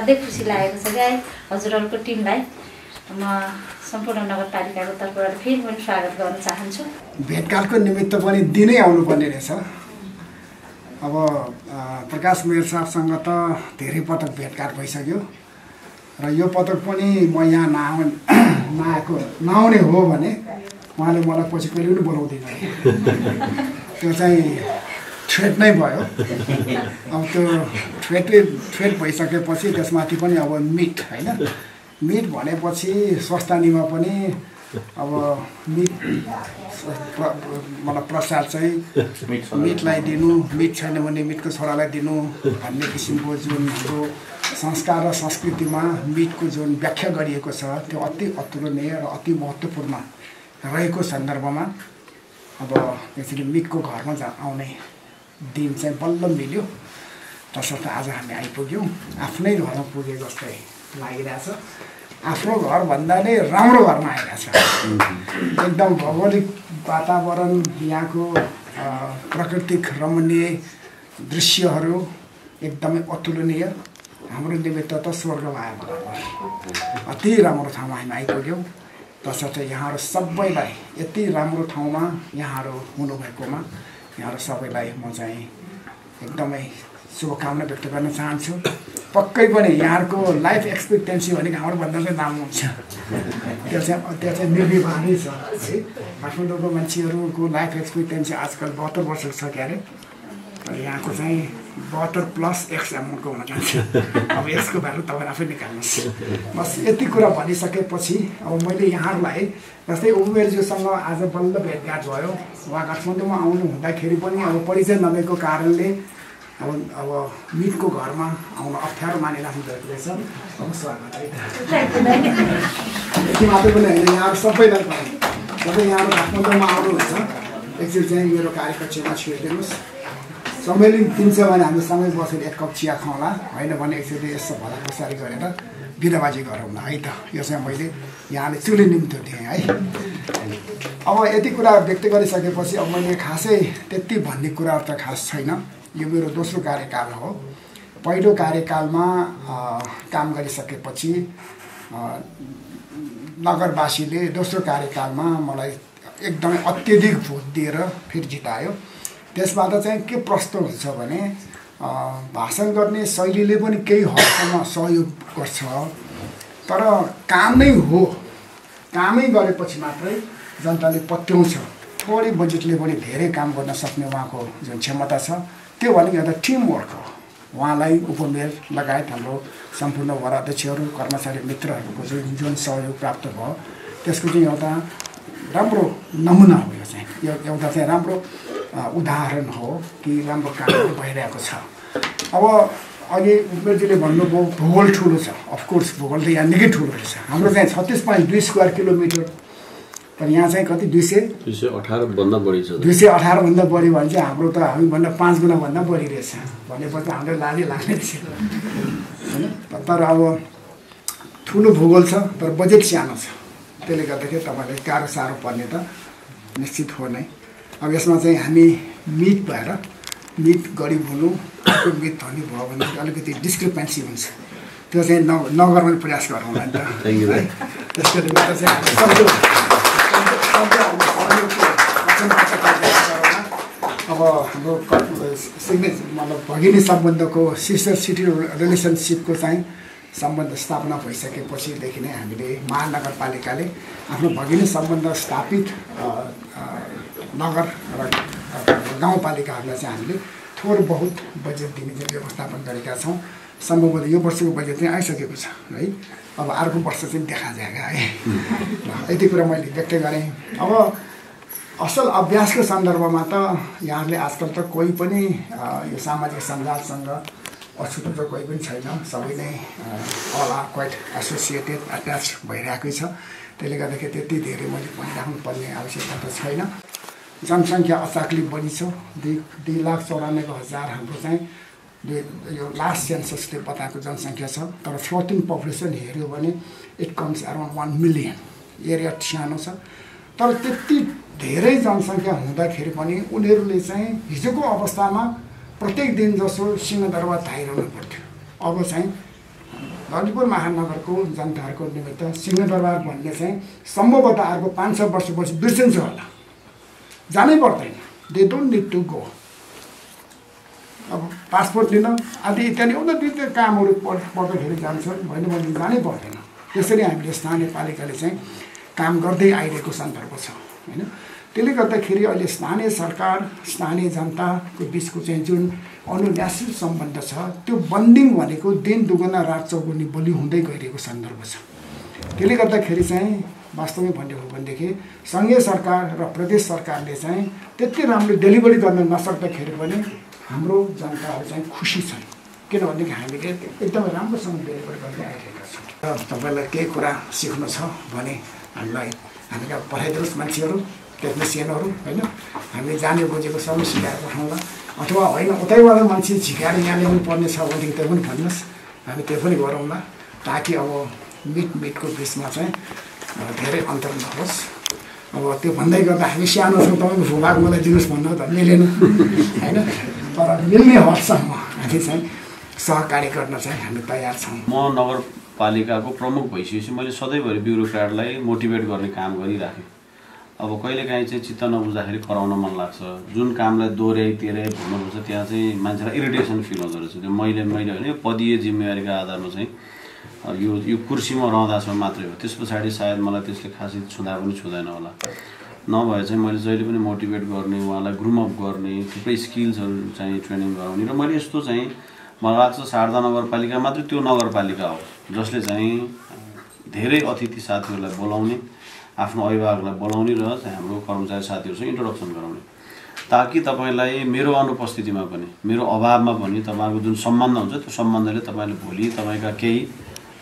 असाध्यै खुसी लागेको छ क्या हजुरहरूको टिमलाई म सम्पूर्ण नगरपालिकाको तर्फबाट फेरि पनि स्वागत गर्न चाहन्छु। भेटघाटको निमित्त पनि दिनै आउनुपर्ने रहेछ। अब प्रकाश मेयर साहबसँग त धेरै पटक भेटघाट भइसक्यो र यो पटक पनि म यहाँ नआउने हो भने उहाँले मलाई पछि कहिले पनि बोलाउँदैन। त्यो चाहिँ थ्रेट नै भयो। अब त्यो थ्रेट भइसकेपछि त्यसमाथि पनि अब मिट होइन, मिट भनेपछि स्वस्थानीमा पनि अब मिट मतलब प्रसाद चाहिँ मिटलाई दिनु, मिट छैन भने मिटको छोरालाई दिनु भन्ने किसिमको जुन हाम्रो संस्कार र संस्कृतिमा मिटको जुन व्याख्या गरिएको छ त्यो अति अतुलनीय र अति महत्त्वपूर्ण रहेको सन्दर्भमा अब यसरी मिटको घरमा आउने दिन चाहिँ बल्ल मिल्यो। तसर्थ आज हामी आइपुग्यौँ, आफ्नै घरमा पुगे जस्तै लागिरहेछ। आफ्नो घर भन्दा नै राम्रो घरमा आइरहेछ। एकदम भौगोलिक वातावरण, यहाँको प्राकृतिक रमणीय दृश्यहरू एकदमै अतुलनीय। हाम्रो निमित्त त स्वर्गमा आयो बराबर। अति राम्रो ठाउँमा हामी आइपुग्यौँ। तसर्थ यहाँहरू सबैलाई यति राम्रो ठाउँमा यहाँहरू हुनुभएकोमा यहाँहरू सबैलाई म चाहिँ एकदमै शुभकामना व्यक्त गर्न चाहन्छु। पक्कै पनि यहाँहरूको लाइफ एक्सपेक्टेन्सी भनेको हाम्रो भन्दा चाहिँ दाम हुन्छ। त्यो चाहिँ निर्विवादै छ है। काठमाडौँको मान्छेहरूको लाइफ एक्सपेक्टेन्सी आजकल 72 वर्ष छ क्यारे, तर यहाँको चाहिँ 72+X एमाउन्टको हुन जान्छ। अब यसको भ्यालु तपाईँ आफै निकाल्नुहोस्। बस यति कुरा भनिसकेपछि अब मैले यहाँहरूलाई जस्तै उमेरज्यूसँग आज बल्ल भेटघाट भयो। उहाँ काठमाडौँमा आउनु हुँदाखेरि पनि अब परिचय नभएको कारणले अब मिटको घरमा आउन अप्ठ्यारो मानिराख्नु भएको रहेछ। अब स्वागत है। यति मात्रै पनि होइन, यहाँहरू सबैलाई जब यहाँहरू काठमाडौँमा आउनुहुन्छ एकचोटि चाहिँ मेरो कार्यकक्षमा छिरिदिनुहोस्। सम्मेलन दिन्छ भने हामी सँगै बसेर एक कप चिया खाउँला, होइन भने एकचोटि यसो भलाखुसारी गरेर बिदाबाजी गरौँ न है त। यो चाहिँ मैले यहाँले चुली निम्तो दिएँ है। अब यति कुरा व्यक्त गरिसकेपछि अब मैले खासै त्यति भन्ने कुराहरू त खास छैन। यो मेरो दोस्रो कार्यकाल हो। पहिलो कार्यकालमा काम गरिसकेपछि नगरवासीले दोस्रो कार्यकालमा मलाई एकदमै अत्यधिक भोट दिएर फेरि जितायो। त्यसबाट चाहिँ के प्रश्न हुन्छ भने भाषण गर्ने शैलीले पनि केही हदसम्म सहयोग गर्छ, तर काम नै हो। कामै गरेपछि मात्रै जनताले पत्याउँछ। थोरै बजेटले पनि धेरै काम गर्न सक्ने उहाँको जुन क्षमता छ त्यो भनेको एउटा टिमवर्क हो। उहाँलाई उपमेयर लगायत हाम्रो सम्पूर्ण वडाध्यक्षहरू, कर्मचारी मित्रहरूको जुन सहयोग प्राप्त भयो त्यसको चाहिँ एउटा राम्रो नमुना हो। यो चाहिँ एउटा चाहिँ राम्रो उदाहरण हो कि राम्रो काम भइरहेको छ। अब अघि उपमेयरजीले भन्नुभयो भूगोल ठुलो छ। अफकोर्स भूगोल त यहाँ निकै ठुलो रहेछ। हाम्रो चाहिँ 36.2 स्क्वायर किलोमिटर, तर यहाँ चाहिँ कति 218 भन्दा बढी छ। 218 भन्दा बढी भने चाहिँ हाम्रो त हामीभन्दा 5 गुणा भन्दा बढी रहेछ भनेपछि हाम्रो लाजै लाग्ने रहेछ होइन। तर अब ठुलो भूगोल छ, तर बजेट सानो छ। त्यसले गर्दाखेरि तपाईँलाई गाह्रो साह्रो पर्ने त निश्चित हो नै। अब यसमा चाहिँ हामी मिट भएर मिट गरिब हुनु मिट धनी भयो भने अलिकति डिस्क्रिपेन्सी हुन्छ। त्यो चाहिँ नगर्ने प्रयास गरौँ नि त। त्यसको निमित्त चाहिँ अब हाम्रो मतलब भगिनी सम्बन्धको सिस्टर सिटी रिलेसनसिपको चाहिँ सम्बन्ध स्थापना भइसकेपछिदेखि नै हामीले महानगरपालिकाले आफ्नो भगिनी सम्बन्ध स्थापित नगर र गाउँपालिकाहरूलाई चाहिँ हामीले थोरै बहुत बजेट दिने चाहिँ व्यवस्थापन गरेका छौँ। सम्भवतः यो वर्षको बजेट चाहिँ आइसकेको छ है। अब अर्को वर्ष चाहिँ देखा जाएगा है। यति कुरा मैले व्यक्त गरेँ। अब असल अभ्यासको सन्दर्भमा त यहाँहरूले आजकल त कोही पनि यो सामाजिक सञ्जालसँग अछुतो त कोही पनि छैन। सबै नै all are quite associated attach भइरहेकै छ। त्यसले गर्दाखेरि त्यति धेरै मैले भनिराख्नु पर्ने आवश्यकता त छैन। जनसङ्ख्या अचाकली बढी छ। 2,94,000 हाम्रो चाहिँ यो लास्ट सेन्ससले बताएको जनसङ्ख्या छ। तर फ्लोटिङ पपुलेसन हेऱ्यो भने it comes around 1 million. Area सानो छ, तर त्यति धेरै जनसङ्ख्या हुँदाखेरि पनि उनीहरूले चाहिँ हिजोको अवस्थामा प्रत्येक दिन जसो सिंहदरबार धाइरहनु पर्थ्यो। अब चाहिँ ललितपुर महानगरको जनताहरूको निमित्त सिंहदरबार भन्ने चाहिँ सम्भवतः अर्को 500 वर्षपछि बिर्सिन्छ होला, जानै पर्दैन। They don't need to go. अब पासपोर्ट लिन आदि इत्यादि उनीहरू कामहरू पर्दाखेरि जान्छ, होइन भने जानै पर्दैन। त्यसरी हामीले स्थानीय पालिकाले चाहिँ काम गर्दै आइरहेको सन्दर्भ छ, होइन। त्यसले गर्दाखेरि अहिले स्थानीय सरकार स्थानीय जनताको बिचको चाहिँ जुन अनुल्यासित सम्बन्ध छ, त्यो बन्डिङ भनेको दिन दुगुना रात चौगुनी बलि हुँदै गइरहेको सन्दर्भ छ। त्यसले गर्दाखेरि चाहिँ वास्तवमै भन्ने हो भनेदेखि सङ्घीय सरकार र प्रदेश सरकारले चाहिँ त्यति राम्रो डेलिभरी गर्न नसक्दाखेरि पनि हाम्रो जनताहरू चाहिँ खुसी छन्, किनभनेदेखि हामीले एकदमै राम्रोसँग डेलिभरी गर्दै आइरहेका छौँ। तपाईँलाई केही कुरा सिक्नु छ भने हामीलाई पठाइदिनुहोस्, मान्छेहरू टेक्निसियनहरू, होइन। हामी जाने बुझेको सबै सिकाएर पठाउँला, अथवा होइन उतैबाट मान्छे झिकाएर यहाँ ल्याउनु पर्ने छ भनेदेखि त्यो पनि भन्नुहोस्, हामी त्यो पनि गरौँला, ताकि अब मिटको बिचमा चाहिँ धेरै अन्तर नहोस्। अब त्यो भन्दै गर्दा हामी सानो छौँ, तपाईँको भूभाग मलाई दिनुहोस् भन्नु त मिलेन, होइन। तर मिल्ने हदसम्म हामी चाहिँ सहकार्य गर्न चाहिँ हामी तयार छौँ। म नगरपालिकाको प्रमुख भइसकेपछि मैले सधैँभरि ब्युरोक्राटलाई मोटिभेट गर्ने काम गरिराखेँ। अब कहिलेकाहीँ चाहिँ चित्त नबुझ्दाखेरि कराउन मन लाग्छ, जुन कामलाई दोहोऱ्याइ तेह्रै भन्नुपर्छ त्यहाँ चाहिँ मान्छेलाई इरिटेसन फिल हुँदो रहेछ। त्यो मैले होइन, यो पदीय जिम्मेवारीका आधारमा चाहिँ यो कुर्सीमा रहँदासम्म मात्रै हो, त्यस पछाडि सायद मलाई त्यसले खासै छुँदैन होला। नभए चाहिँ मैले जहिले पनि मोटिभेट गर्ने, उहाँलाई ग्रुमअप गर्ने, थुप्रै स्किल्सहरू चाहिँ ट्रेनिङ गराउने। र मैले यस्तो चाहिँ मलाई लाग्छ शारदा नगरपालिका मात्रै त्यो नगरपालिका हो जसले चाहिँ धेरै अतिथि साथीहरूलाई बोलाउने, आफ्नो अभिभावकलाई बोलाउने र चाहिँ हाम्रो कर्मचारी साथीहरूसँग इन्ट्रोडक्सन गराउने, ताकि तपाईँलाई मेरो अनुपस्थितिमा पनि, मेरो अभावमा पनि तपाईँको जुन सम्बन्ध हुन्छ त्यो सम्बन्धले तपाईँले भोलि तपाईँका केही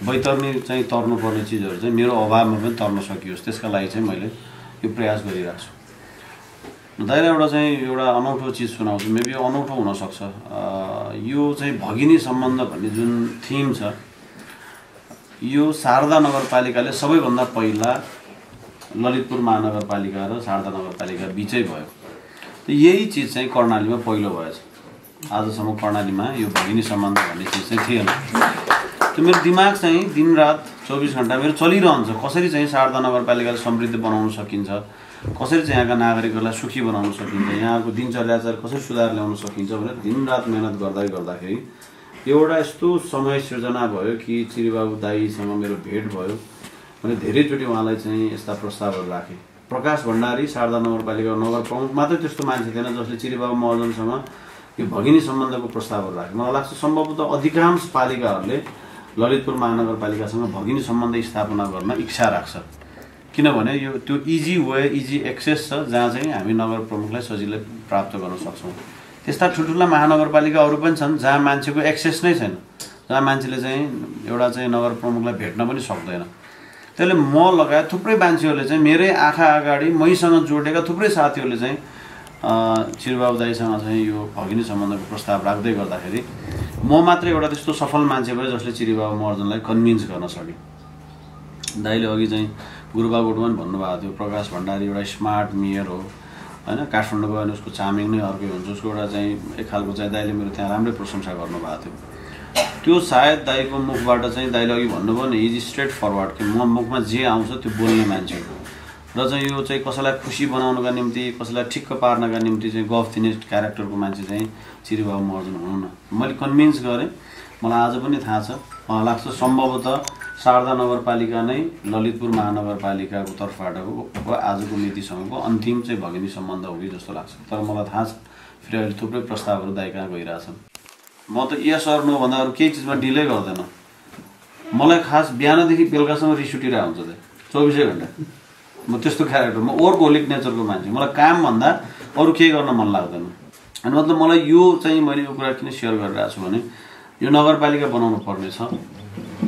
वैतरणी चाहिँ तर्नुपर्ने चिजहरू चाहिँ मेरो अभावमा पनि तर्न सकियोस्, त्यसका लागि चाहिँ मैले यो प्रयास गरिरहेको छु। दाइले एउटा अनौठो चिज सुनाउँछु, मेबी अनौठो हुनसक्छ। यो चाहिँ भगिनी सम्बन्ध भन्ने जुन थिम छ, यो शारदा नगरपालिकाले सबैभन्दा पहिला ललितपुर महानगरपालिका र शारदा नगरपालिका बिचै भयो। यही चिज चाहिँ कर्णालीमा पहिलो भएछ। आजसम्म कर्णालीमा यो भगिनी सम्बन्ध भन्ने चिज चाहिँ थिएन। त्यो मेरो दिमाग चाहिँ दिनरात 24 घण्टा मेरो चलिरहन्छ, कसरी चाहिँ शारदा नगरपालिकाले समृद्ध बनाउन सकिन्छ, कसरी चाहिँ यहाँका नागरिकहरूलाई सुखी बनाउन सकिन्छ, यहाँको दिनचर्या कसरी सुधार ल्याउन सकिन्छ भनेर दिनरात मेहनत गर्दाखेरि एउटा यस्तो समय सृजना भयो कि चिरीबाबु दाईसँग मेरो भेट भयो। मैले धेरैचोटि उहाँलाई चाहिँ यस्ता प्रस्तावहरू राखेँ। प्रकाश भण्डारी शारदा नगरपालिका नगर प्रमुख मात्रै त्यस्तो मान्छे थिएन जसले चिरीबाबु महर्जनसँग यो भगिनी सम्बन्धको प्रस्तावहरू राखे। मलाई लाग्छ सम्भवतः अधिकांश पालिकाहरूले ललितपुर महानगरपालिकासँग भगिनी सम्बन्ध स्थापना गर्न इच्छा राख्छ, किनभने यो त्यो इजी वे, इजी एक्सेस छ जहाँ चाहिँ हामी नगर प्रमुखलाई सजिलै प्राप्त गर्न सक्छौँ। त्यस्ता ठुल्ठुला महानगरपालिकाहरू पनि छन् जहाँ मान्छेको एक्सेस नै छैन, जहाँ मान्छेले चाहिँ एउटा चाहिँ नगर प्रमुखलाई भेट्न पनि सक्दैन। त्यसले म लगायत थुप्रै मान्छेहरूले चाहिँ मेरै आँखा अगाडि मैसँग जोडेका थुप्रै साथीहरूले चाहिँ चिरबाबु दाईसँग चाहिँ यो भगिनी सम्बन्धको प्रस्ताव राख्दै गर्दाखेरि म मात्रै एउटा त्यस्तो सफल मान्छे भए जसले चिरीबाबु महर्जनलाई कन्भिन्स गर्न सके। दाईले अघि चाहिँ गुरुबा गोटवान भन्नुभएको थियो, प्रकाश भण्डारी एउटा स्मार्ट मेयर हो, होइन। काठमाडौँ गयो भने उसको चामिङ नै अर्कै हुन्छ, उसको एउटा चाहिँ एक खालको चाहिँ दाईले मेरो त्यहाँ राम्रै प्रशंसा गर्नुभएको थियो। त्यो सायद दाईको मुखबाट चाहिँ दाईले अघि भन्नुभयो नि इज स्ट्रेट फरवर्ड कि म मुखमा जे आउँछ त्यो बोल्ने मान्छे हो र चाहिँ यो चाहिँ कसैलाई खुसी बनाउनका निम्ति, कसैलाई ठिक्क पार्नका निम्ति चाहिँ गफ दिने क्यारेक्टरको मान्छे चाहिँ चिरीबाबु महर्जन हुनु न। मैले कन्भिन्स गरेँ, मलाई आज पनि थाहा छ। मलाई लाग्छ सम्भवतः शारदा नगरपालिका नै ललितपुर महानगरपालिकाको तर्फबाटको आजको मितिसँगको अन्तिम चाहिँ भगिनी सम्बन्ध हो कि जस्तो लाग्छ। तर मलाई थाहा छ फेरि अहिले थुप्रै प्रस्तावहरू दाइ कहाँ गइरहेछन्। म त यस अर नो भन्दा अरू केही चिजमा डिले गर्दैन। मलाई खास बिहानदेखि बेलुकासम्म रिस उठिरहेको हुन्छ त 24 घण्टा। म त्यस्तो क्यारेक्टर, म वर्कहोलिक नेचरको मान्छे। मलाई कामभन्दा अरू केही गर्न मन लाग्दैन। अनि मतलब मलाई यो चाहिँ मैले यो कुरा किन सेयर गरिरहेको छु भने यो नगरपालिका बनाउनु पर्ने छ,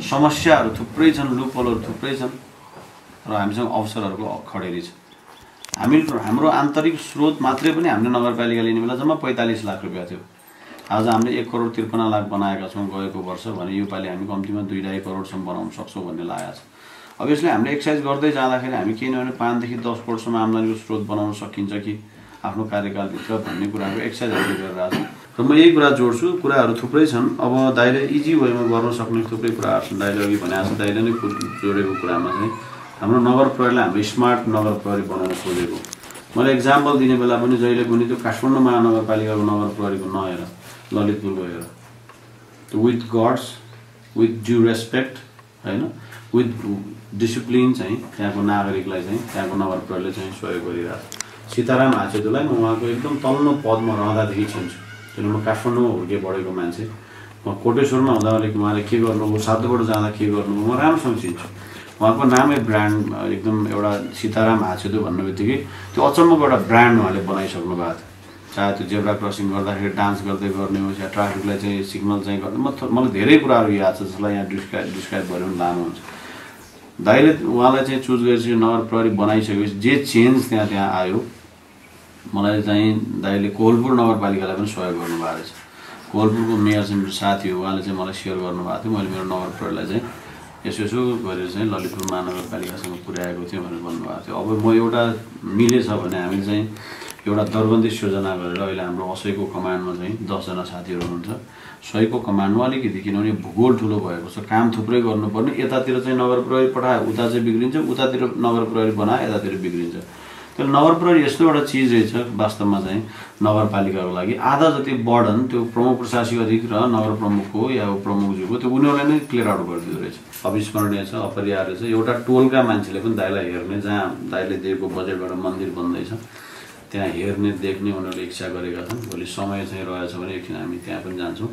समस्याहरू थुप्रै छन्, लुपहोलहरू थुप्रै छन् र हामीसँग अवसरहरूको खडेरी छ। हाम्रो आन्तरिक स्रोत मात्रै पनि हामीले नगरपालिका लिने बेला जम्मा 45 लाख रुपियाँ थियो। आज हामीले 1 करोड 53 लाख बनाएका छौँ गएको वर्ष भने योपालि हामी कम्तीमा 2.5 करोडसम्म बनाउन सक्छौँ भन्ने लागेको छ। अब यसले हामीले एक्सर्साइज गर्दै जाँदाखेरि हामी केही नभने 5 देखि 10 करोडसम्म आम्दानीको स्रोत बनाउन सकिन्छ कि आफ्नो कार्यकालभित्र भन्ने कुराको एक्सर्साइज हामीले गरिरहेको छौँ। र म यही कुरा जोड्छु। कुराहरू थुप्रै छन्। अब दाइले इजी वेमा गर्न सक्ने थुप्रै कुराहरू छन्। दाइले अघि भनेको छ, दाइले नै जोडेको कुरामा चाहिँ हाम्रो नगर प्रहरीलाई हामीले स्मार्ट नगर प्रहरी बनाउन खोजेको। मैले एक्जाम्पल दिने बेला पनि जहिले पनि त्यो काठमाडौँ महानगरपालिकाको नगर प्रहरीको नहेर ललितपुरको हेर, with gods, with due respect होइन, विथ डिसिप्लिन चाहिँ त्यहाँको नागरिकलाई चाहिँ त्यहाँको नगर प्रहरीले चाहिँ सहयोग गरिरहेको छ। सीताराम आचेतुलाई म उहाँको एकदम तल्लो पदमा रहँदादेखि चिन्छु, किनभने म काठमाडौँमा हुर्के बढेको मान्छे। म कोटेश्वरमा हुँदा उहाँले के गर्नुभयो, सातोबाट जाँदा के गर्नुभयो म राम्रोसँग चिन्छु। उहाँको नामै ब्रान्ड एकदम एउटा सीताराम आचेतु भन्ने बित्तिकै त्यो अचम्मको एउटा ब्रान्ड उहाँले बनाइसक्नु भएको थियो। चाहे त्यो जेब्रा क्रसिङ गर्दाखेरि डान्स गर्दै गर्ने होस् या ट्राफिकलाई चाहिँ सिग्नल चाहिँ गर्ने, मलाई धेरै कुराहरू याद छ जसलाई यहाँ डिस्क्राइब गर्यो भने लामो हुन्छ। दाइले उहाँलाई चाहिँ चुज गरेपछि नगर प्रहरी बनाइसकेपछि जे चेन्ज त्यहाँ आयो, मलाई चाहिँ दाइले कोहलपुर नगरपालिकालाई पनि सहयोग गर्नुभएको रहेछ। कोहलपुरको मेयर चाहिँ मेरो साथी हो, उहाँले चाहिँ मलाई सेयर गर्नुभएको थियो। मैले मेरो नगर प्रहरीलाई चाहिँ यसो गरेर चाहिँ ललितपुर महानगरपालिकासँग पुर्याएको थियो भनेर भन्नुभएको थियो। अब म एउटा मिलेछ भने हामीले चाहिँ एउटा दरबन्दी सिर्जना गरेर अहिले हाम्रो असैको कमान्डमा चाहिँ 10 जना साथीहरू हुनुहुन्छ। सहीको कमान्डमा अलिकति, किनभने भूगोल ठुलो भएको छ, काम थुप्रै गर्नुपर्ने, यतातिर चाहिँ नगर प्रहरी पठायो उता चाहिँ बिग्रिन्छ, उतातिर नगर प्रहरी बनायो यतातिर बिग्रिन्छ। तर नगर प्रहरी यस्तो एउटा चिज रहेछ वास्तवमा चाहिँ नगरपालिकाको लागि आधा जति बर्डन त्यो प्रमुख प्रशासकीय अधिक र नगर प्रमुखको या प्रमुखज्यूको त्यो उनीहरूले नै क्लियर आउट गरिदिँदो रहेछ। अविस्मरणीय छ, अपरिहार्य छ। एउटा टोलका मान्छेले पनि दाइलाई हेर्ने, जहाँ दाइले दिएको बजेटबाट मन्दिर बन्दैछ त्यहाँ हेर्ने देख्ने उनीहरूले इच्छा गरेका छन्। भोलि समय चाहिँ रहेछ भने एकछिन हामी त्यहाँ पनि जान्छौँ।